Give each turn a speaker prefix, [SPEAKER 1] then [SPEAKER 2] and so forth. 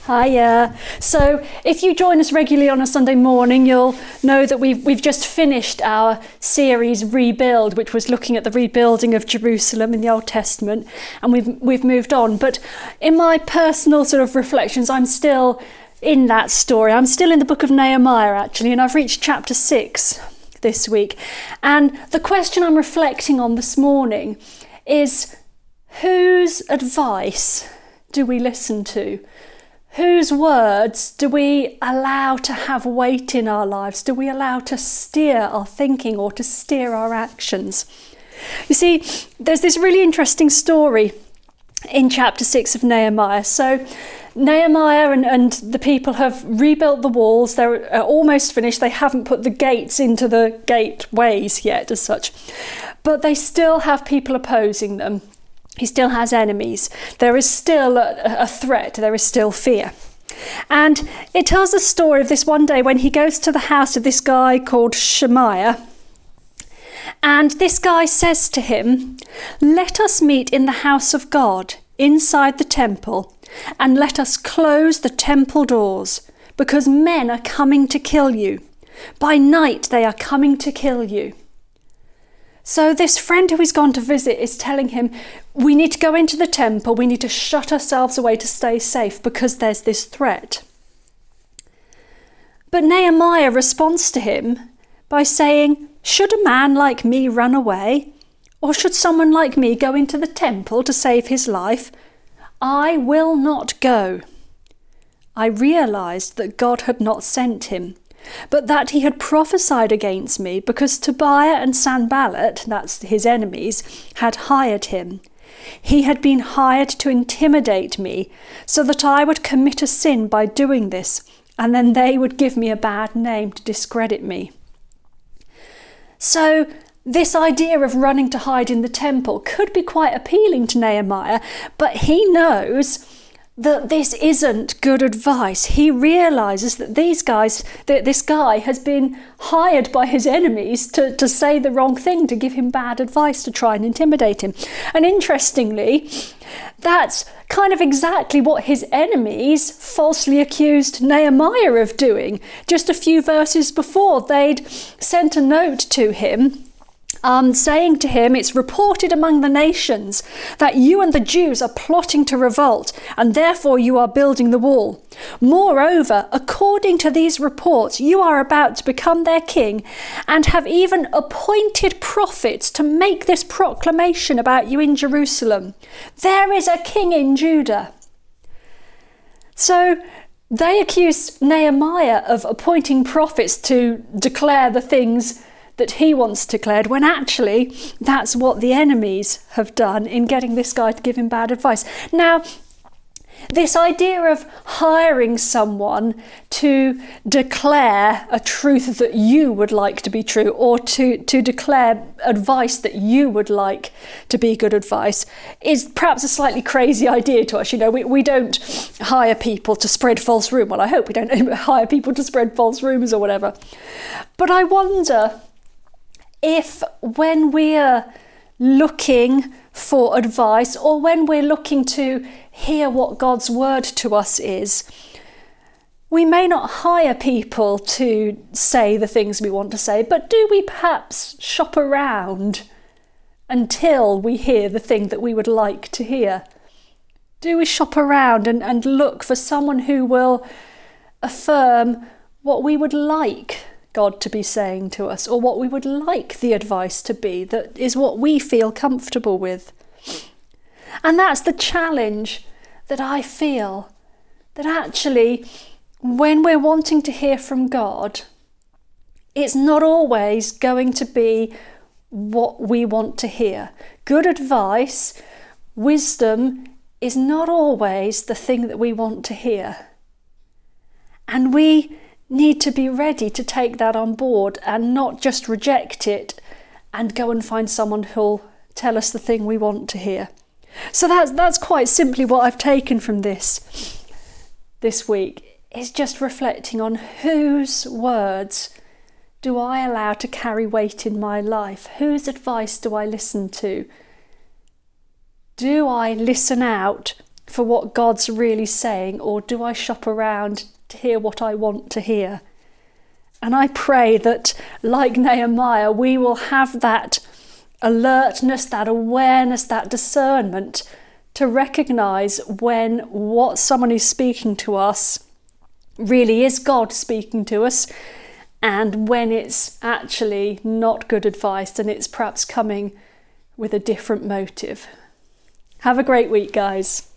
[SPEAKER 1] Hiya. So if you join us regularly on a Sunday morning, you'll know that we've just finished our series Rebuild, which was looking at the rebuilding of Jerusalem in the Old Testament, and we've moved on. But in my personal sort of reflections, I'm still in that story. I'm still in the book of Nehemiah, actually, and I've reached chapter 6 this week. And the question I'm reflecting on this morning is, whose advice do we listen to? Whose words do we allow to have weight in our lives? Do we allow to steer our thinking or to steer our actions? You see, there's this really interesting story in chapter 6 of Nehemiah. So Nehemiah and the people have rebuilt the walls. They're almost finished. They haven't put the gates into the gateways yet as such, but they still have people opposing them. He still has enemies. There is still a threat. There is still fear. And it tells the story of this one day when he goes to the house of this guy called Shemaiah. And this guy says to him, "Let us meet in the house of God, inside the temple, and let us close the temple doors, because men are coming to kill you. By night they are coming to kill you." So this friend who he's gone to visit is telling him, we need to go into the temple, we need to shut ourselves away to stay safe because there's this threat. But Nehemiah responds to him by saying, "Should a man like me run away? Or should someone like me go into the temple to save his life? I will not go." I realised that God had not sent him, but that he had prophesied against me because Tobiah and Sanballat, that's his enemies, had hired him. He had been hired to intimidate me so that I would commit a sin by doing this, and then they would give me a bad name to discredit me. So this idea of running to hide in the temple could be quite appealing to Nehemiah, but he knows that this isn't good advice. He realises that this guy has been hired by his enemies to say the wrong thing, to give him bad advice, to try and intimidate him. And interestingly, that's kind of exactly what his enemies falsely accused Nehemiah of doing. Just a few verses before, they'd sent a note to him saying to him, "It's reported among the nations that you and the Jews are plotting to revolt, and therefore you are building the wall. Moreover, according to these reports, you are about to become their king and have even appointed prophets to make this proclamation about you in Jerusalem. There is a king in Judah." So they accused Nehemiah of appointing prophets to declare the things that he wants declared, when actually that's what the enemies have done in getting this guy to give him bad advice. Now, this idea of hiring someone to declare a truth that you would like to be true, or to declare advice that you would like to be good advice, is perhaps a slightly crazy idea to us. You know, we don't hire people to spread false rumours. Well, I hope we don't hire people to spread false rumours or whatever. But I wonder if when we're looking for advice, or when we're looking to hear what God's word to us is, we may not hire people to say the things we want to say, but do we perhaps shop around until we hear the thing that we would like to hear? Do we shop around and look for someone who will affirm what we would like God to be saying to us, or what we would like the advice to be, that is what we feel comfortable with? And that's the challenge that I feel, that actually when we're wanting to hear from God, it's not always going to be what we want to hear. Good advice, wisdom, is not always the thing that we want to hear. And we need to be ready to take that on board and not just reject it and go and find someone who'll tell us the thing we want to hear. So that's quite simply what I've taken from this week, is just reflecting on whose words do I allow to carry weight in my life? Whose advice do I listen to? Do I listen out for what God's really saying, or do I shop around to hear what I want to hear? And I pray that, like Nehemiah, we will have that alertness, that awareness, that discernment to recognise when what someone is speaking to us really is God speaking to us, and when it's actually not good advice and it's perhaps coming with a different motive. Have a great week, guys.